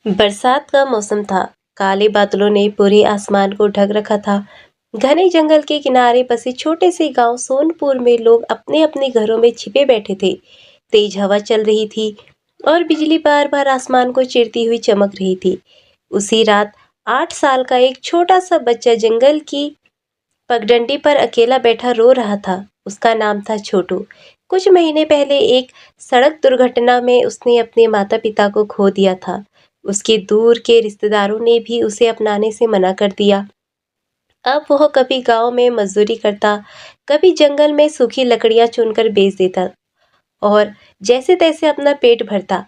बरसात का मौसम था। काले बादलों ने पूरे आसमान को ढक रखा था। घने जंगल के किनारे बसे छोटे से गांव सोनपुर में लोग अपने अपने घरों में छिपे बैठे थे। तेज हवा चल रही थी और बिजली बार बार आसमान को चिरती हुई चमक रही थी। उसी रात 8 साल का एक छोटा सा बच्चा जंगल की पगडंडी पर अकेला बैठा रो रहा था। उसका नाम था छोटू। कुछ महीने पहले एक सड़क दुर्घटना में उसने अपने माता पिता को खो दिया था। उसके दूर के रिश्तेदारों ने भी उसे अपनाने से मना कर दिया। अब वह कभी गांव में मजदूरी करता, कभी जंगल में सूखी लकड़ियां चुनकर बेच देता और जैसे तैसे अपना पेट भरता।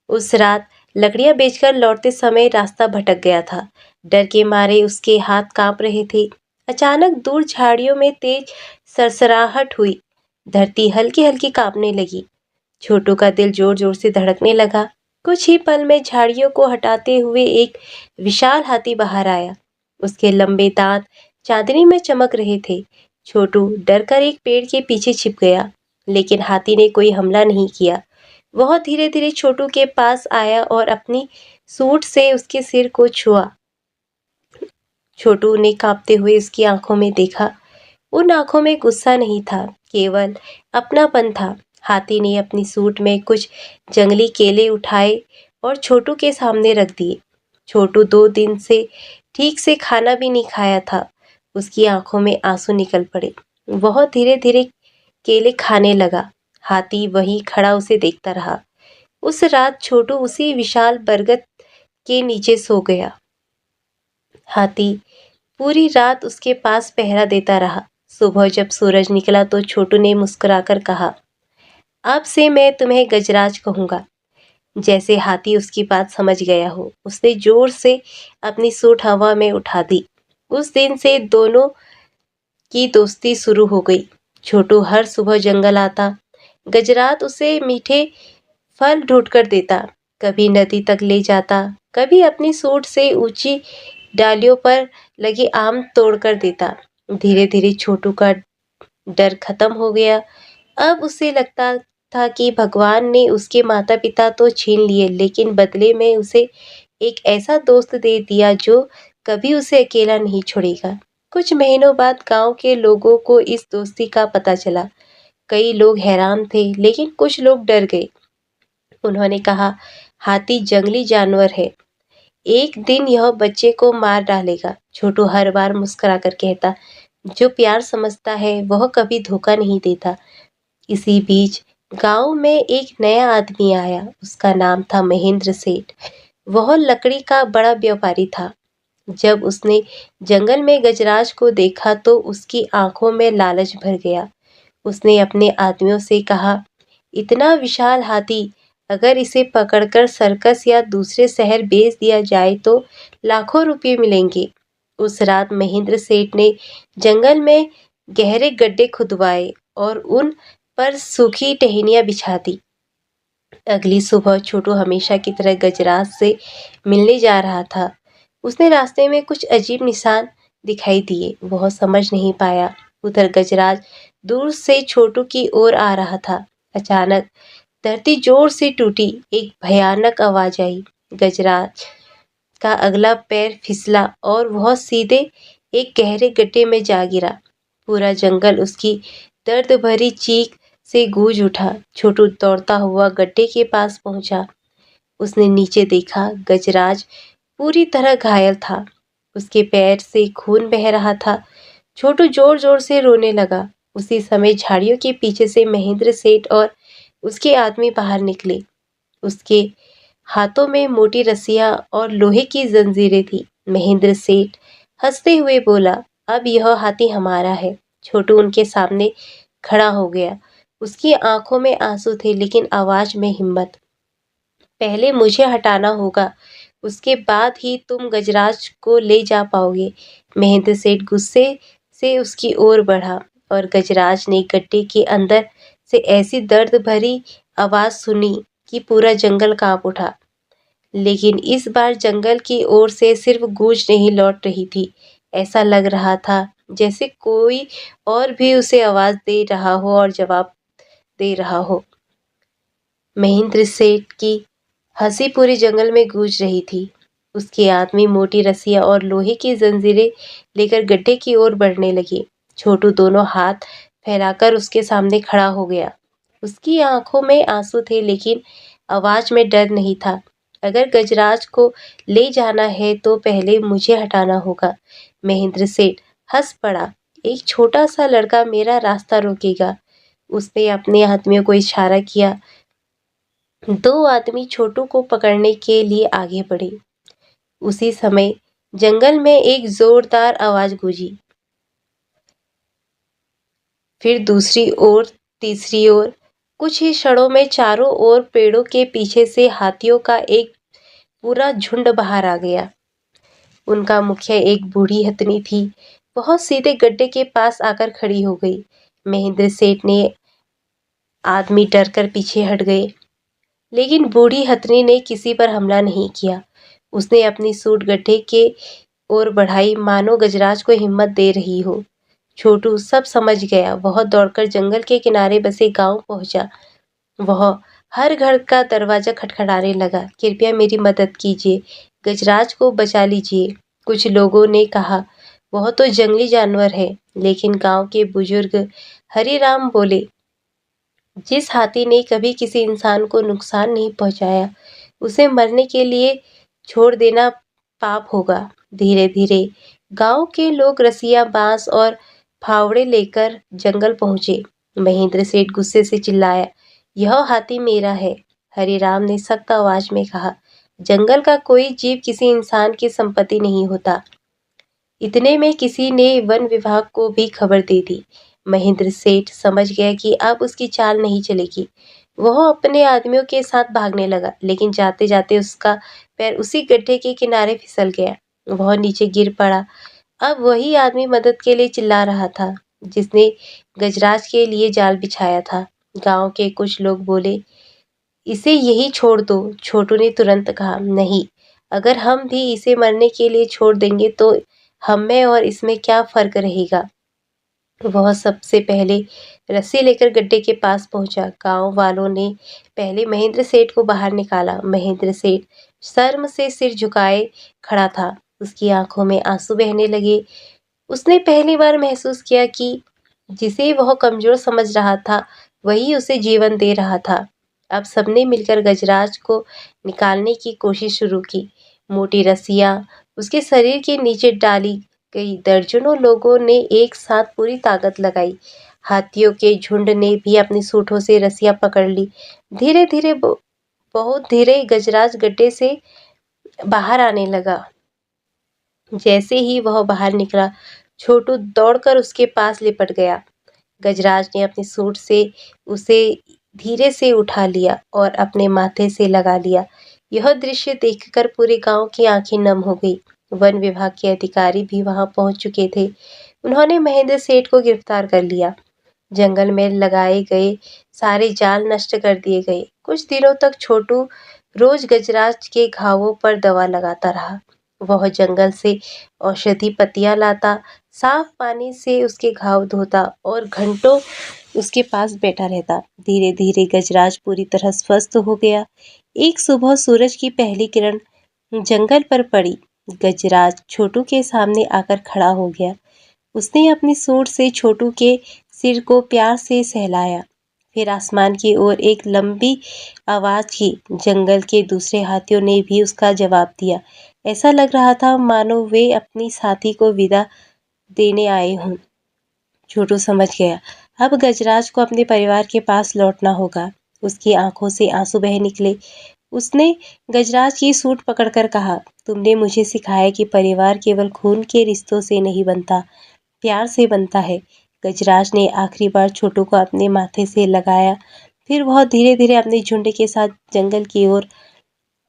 उस रात लकड़ियां बेचकर लौटते समय रास्ता भटक गया था। डर के मारे उसके हाथ कांप रहे थे। अचानक दूर झाड़ियों में तेज सरसराहट हुई। धरती हल्की हल्की कांपने लगी। छोटू का दिल जोर जोर से धड़कने लगा। कुछ ही पल में झाड़ियों को हटाते हुए एक विशाल हाथी बाहर आया। उसके लंबे दांत चांदनी में चमक रहे थे। छोटू डर कर एक पेड़ के पीछे छिप गया, लेकिन हाथी ने कोई हमला नहीं किया। वह धीरे धीरे छोटू के पास आया और अपनी सूंड से उसके सिर को छुआ। छोटू ने कांपते हुए उसकी आंखों में देखा। उन आंखों में गुस्सा नहीं था, केवल अपनापन था। हाथी ने अपनी सूंड में कुछ जंगली केले उठाए और छोटू के सामने रख दिए। छोटू 2 दिन से ठीक से खाना भी नहीं खाया था। उसकी आंखों में आंसू निकल पड़े। वह धीरे धीरे केले खाने लगा। हाथी वहीं खड़ा उसे देखता रहा। उस रात छोटू उसी विशाल बरगद के नीचे सो गया। हाथी पूरी रात उसके पास पहरा देता रहा। सुबह जब सूरज निकला तो छोटू ने मुस्कुराकर कहा, अब से मैं तुम्हें गजराज कहूंगा। जैसे हाथी उसकी बात समझ गया हो, उसने जोर से अपनी सूंड हवा में उठा दी। उस दिन से दोनों की दोस्ती शुरू हो गई। छोटू हर सुबह जंगल आता। गजराज उसे मीठे फल ढूंढ कर देता, कभी नदी तक ले जाता, कभी अपनी सूंड से ऊंची डालियों पर लगे आम तोड़कर देता। धीरे धीरे छोटू का डर खत्म हो गया। अब उसे लगता था कि भगवान ने उसके माता पिता तो छीन लिए, लेकिन बदले में उसे एक ऐसा दोस्त दे दिया जो कभी उसे अकेला नहीं छोड़ेगा। कुछ महीनों बाद गांव के लोगों को इस दोस्ती का पता चला। कई लोग हैरान थे, लेकिन कुछ लोग डर गए। उन्होंने कहा, हाथी जंगली जानवर है, एक दिन यह बच्चे को मार डालेगा। छोटू हर बार मुस्कुराकर कहता, जो प्यार समझता है वह कभी धोखा नहीं देता। इसी बीच गांव में एक नया आदमी आया। उसका नाम था महेंद्र सेठ। वह लकड़ी का बड़ा व्यापारी था। जब उसने जंगल में गजराज को देखा तो उसकी आंखों में लालच भर गया। उसने अपने आदमियों से कहा, इतना विशाल हाथी, अगर इसे पकड़कर सर्कस या दूसरे शहर बेच दिया जाए तो लाखों रुपए मिलेंगे। उस रात महेंद्र सेठ ने जंगल में गहरे गड्ढे खुदवाए और उन पर सूखी टहनियां बिछा दी। अगली सुबह छोटू हमेशा की तरह गजराज से मिलने जा रहा था। उसने रास्ते में कुछ अजीब निशान दिखाई दिए। वह समझ नहीं पाया। उधर गजराज दूर से छोटू की ओर आ रहा था। अचानक धरती जोर से टूटी। एक भयानक आवाज आई। गजराज का अगला पैर फिसला और वह सीधे एक गहरे गड्ढे में जा गिरा। पूरा जंगल उसकी दर्द भरी चीख से गूंज उठा। छोटू दौड़ता हुआ गड्ढे के पास पहुंचा। उसने नीचे देखा। गजराज पूरी तरह घायल था। उसके पैर से खून बह रहा था। छोटू जोर जोर से रोने लगा। उसी समय झाड़ियों के पीछे से महेंद्र सेठ और उसके आदमी बाहर निकले। उसके हाथों में मोटी रस्सियां और लोहे की जंजीरें थी। महेंद्र सेठ हंसते हुए बोला, अब यह हाथी हमारा है। छोटू उनके सामने खड़ा हो गया। उसकी आंखों में आंसू थे, लेकिन आवाज में हिम्मत। पहले मुझे हटाना होगा, उसके बाद ही तुम गजराज को ले जा पाओगे। महेंद्र सेठ गुस्से से उसकी ओर बढ़ा और गजराज ने गड्ढे के अंदर से ऐसी दर्द भरी आवाज सुनी कि पूरा जंगल कांप उठा। लेकिन इस बार जंगल की ओर से सिर्फ गूंज नहीं लौट रही थी। ऐसा लग रहा था जैसे कोई और भी उसे आवाज दे रहा हो और जवाब दे रहा हो। महेंद्र सेठ की हंसी पूरे जंगल में गूंज रही थी। उसके आदमी मोटी रस्सियां और लोहे की जंजीरें लेकर गड्ढे की ओर बढ़ने लगे। छोटू दोनों हाथ फैलाकर उसके सामने खड़ा हो गया। उसकी आंखों में आंसू थे, लेकिन आवाज में डर नहीं था। अगर गजराज को ले जाना है तो पहले मुझे हटाना होगा। महेंद्र सेठ हंस पड़ा। एक छोटा सा लड़का मेरा रास्ता रोकेगा। उसने अपने आदमियों को इशारा किया। दो आदमी छोटू को पकड़ने के लिए आगे बढ़े। उसी समय जंगल में एक जोरदार आवाज गूंजी। फिर दूसरी ओर, तीसरी ओर। कुछ ही क्षणों में चारों ओर पेड़ों के पीछे से हाथियों का एक पूरा झुंड बाहर आ गया। उनका मुखिया एक बूढ़ी हथनी थी। बहुत सीधे गड्ढे के पास आकर खड़ी हो गई। महेंद्र सेठ ने आदमी डरकर पीछे हट गए, लेकिन बूढ़ी हथनी ने किसी पर हमला नहीं किया। उसने अपनी सूंड गड्ढे के ओर बढ़ाई, मानो गजराज को हिम्मत दे रही हो। छोटू सब समझ गया। वह दौड़कर जंगल के किनारे बसे गांव पहुंचा। वह हर घर का दरवाजा खटखटाने लगा। कृपया मेरी मदद कीजिए, गजराज को बचा लीजिए। कुछ लोगों ने कहा, वह तो जंगली जानवर है। लेकिन गांव के बुजुर्ग हरिराम बोले, जिस हाथी ने कभी किसी इंसान को नुकसान नहीं पहुंचाया, उसे मरने के लिए छोड़ देना पाप होगा। धीरे धीरे गांव के लोग रस्सियां, बांस और फावड़े लेकर जंगल पहुंचे। महेंद्र सेठ गुस्से से चिल्लाया, यह हाथी मेरा है। हरिराम ने सख्त आवाज में कहा, जंगल का कोई जीव किसी इंसान की संपत्ति नहीं होता। इतने में किसी ने वन विभाग को भी खबर दे दी। महेंद्र सेठ समझ गया कि अब उसकी चाल नहीं चलेगी। वह अपने आदमियों के साथ भागने लगा, लेकिन जाते जाते उसका पैर उसी गड्ढे के किनारे फिसल गया। वह नीचे गिर पड़ा। अब वही आदमी मदद के लिए चिल्ला रहा था, जिसने गजराज के लिए जाल बिछाया था। गांव के कुछ लोग बोले, इसे यही छोड़ दो। छोटू ने तुरंत कहा, नहीं, अगर हम भी इसे मरने के लिए छोड़ देंगे तो हम में और इसमें क्या फर्क रहेगा। वह सबसे पहले रस्सी लेकर गड्ढे के पास पहुंचा। गांव वालों ने पहले महेंद्र सेठ को बाहर निकाला। महेंद्र सेठ शर्म से सिर झुकाए खड़ा था। उसकी आंखों में आंसू बहने लगे। उसने पहली बार महसूस किया कि जिसे वह कमजोर समझ रहा था, वही उसे जीवन दे रहा था। अब सबने मिलकर गजराज को निकालने की कोशिश शुरू की। मोटी रस्सियां उसके शरीर के नीचे डाली गई। दर्जनों लोगों ने एक साथ पूरी ताकत लगाई। हाथियों के झुंड ने भी अपनी सूंडों से रस्सियां पकड़ ली। धीरे धीरे, बहुत धीरे गजराज गड्ढे से बाहर आने लगा। जैसे ही वह बाहर निकला, छोटू दौड़कर उसके पास लिपट गया। गजराज ने अपनी सूंड से उसे धीरे से उठा लिया और अपने माथे से लगा लिया। यह दृश्य देखकर पूरे गांव की आंखें नम हो गई। वन विभाग के अधिकारी भी वहां पहुंच चुके थे। उन्होंने महेंद्र सेठ को गिरफ्तार कर लिया। जंगल में लगाए गए सारे जाल नष्ट कर दिए गए। कुछ दिनों तक छोटू रोज गजराज के घावों पर दवा लगाता रहा। वह जंगल से औषधि पत्तियां लाता, साफ पानी से उसके घाव धोता और घंटों उसके पास बैठा रहता। धीरे धीरे गजराज पूरी तरह स्वस्थ हो गया। एक सुबह सूरज की पहली किरण जंगल पर पड़ी। गजराज छोटू के सामने आकर खड़ा हो गया। उसने अपनी सूंड से छोटू के सिर को प्यार से सहलाया। फिर आसमान की ओर एक लंबी आवाज की। जंगल के दूसरे हाथियों ने भी उसका जवाब दिया। ऐसा लग रहा था मानो वे अपनी साथी को विदा देने आए हों। छोटू समझ गया, अब गजराज को अपने परिवार के पास लौटना होगा। उसकी आंखों से आंसू बह निकले। उसने गजराज की सूंड पकड़कर कहा, तुमने मुझे सिखाया कि परिवार केवल खून के रिश्तों से नहीं बनता, प्यार से बनता है। गजराज ने आखिरी बार छोटू को अपने माथे से लगाया। फिर वह धीरे धीरे अपने झुंड के साथ जंगल की ओर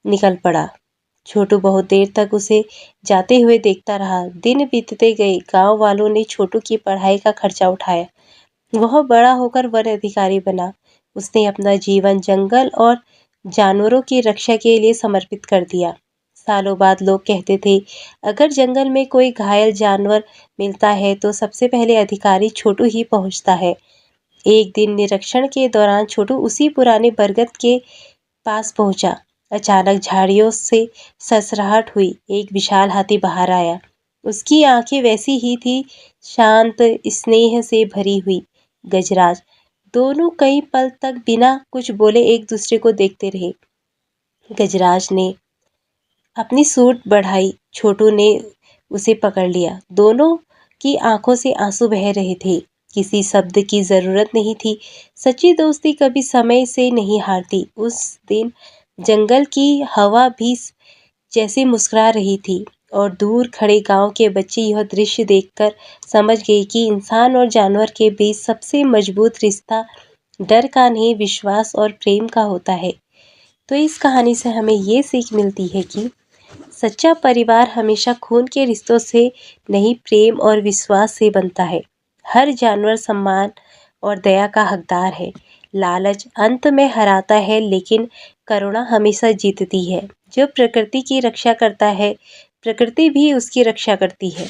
निकल पड़ा। छोटू बहुत देर तक उसे जाते हुए देखता रहा। दिन बीतते गए। गांव वालों ने छोटू की पढ़ाई का खर्चा उठाया। वह बड़ा होकर वन अधिकारी बना। उसने अपना जीवन जंगल और जानवरों की रक्षा के लिए समर्पित कर दिया। सालों बाद लोग कहते थे, अगर जंगल में कोई घायल जानवर मिलता है तो सबसे पहले अधिकारी छोटू ही पहुंचता है। एक दिन निरीक्षण के दौरान छोटू उसी पुराने बरगद के पास पहुंचा। अचानक झाड़ियों से ससराहट हुई। एक विशाल हाथी बाहर आया। उसकी आंखें वैसी ही थी, शांत, स्नेह से भरी हुई। गजराज। दोनों कई पल तक बिना कुछ बोले एक दूसरे को देखते रहे। गजराज ने अपनी सूंड बढ़ाई, छोटू ने उसे पकड़ लिया। दोनों की आंखों से आंसू बह रहे थे। किसी शब्द की जरूरत नहीं थी। सच्ची दोस्ती कभी समय से नहीं हारती। उस दिन जंगल की हवा भी जैसे मुस्कुरा रही थी और दूर खड़े गांव के बच्चे यह दृश्य देखकर समझ गए कि इंसान और जानवर के बीच सबसे मजबूत रिश्ता डर का नहीं, विश्वास और प्रेम का होता है। तो इस कहानी से हमें ये सीख मिलती है कि सच्चा परिवार हमेशा खून के रिश्तों से नहीं, प्रेम और विश्वास से बनता है। हर जानवर सम्मान और दया का हकदार है। लालच अंत में हराता है, लेकिन करुणा हमेशा जीतती है। जो प्रकृति की रक्षा करता है, प्रकृति भी उसकी रक्षा करती है।